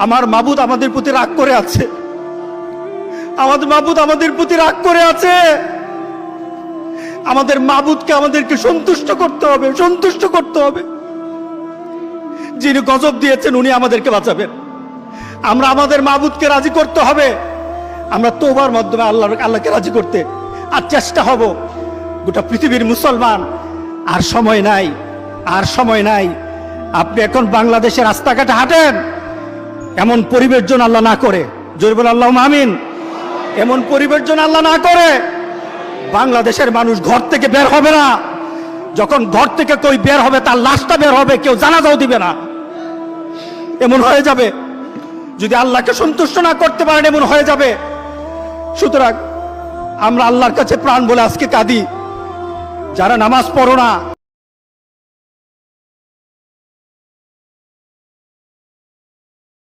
আমার মাবুদ আমাদের প্রতি রাগ করে আছে, আমাদের মাবুদ আমাদের প্রতি রাগ করে আছে। আমাদের মাবুদকে আমাদেরকে সন্তুষ্ট করতে হবে, সন্তুষ্ট করতে হবে। যিনি গজব দিয়েছেন উনি আমাদেরকে বাঁচাবেন। আমরা আমাদের মাবুদকে রাজি করতে হবে। আমরা তওবার মাধ্যমে আল্লাহকে রাজি করতে আর চেষ্টা হব। গোটা পৃথিবীর মুসলমান, আর সময় নাই, আর সময় নাই। আপনি এখন বাংলাদেশের রাস্তাঘাটে হাঁটেন, এমন পরিবেশ যেন আল্লাহ না করে, জোরে বলে আল্লাহুম্মা আমিন। এমন পরিবেশ যেন আল্লাহ না করে বাংলাদেশের মানুষ ঘর থেকে বের হবে না। যখন ঘর থেকে কেউ বের হবে তার লাশটা বের হবে, কেউ জানাজাও দিবে না। এমন হয়ে যাবে যদি আল্লাহকে সন্তুষ্ট না করতে পারেন, এমন হয়ে যাবে। সুতরাং আমরা আল্লাহর কাছে প্রাণ বলে আজকে কাঁদি। যারা নামাজ পড়ো না,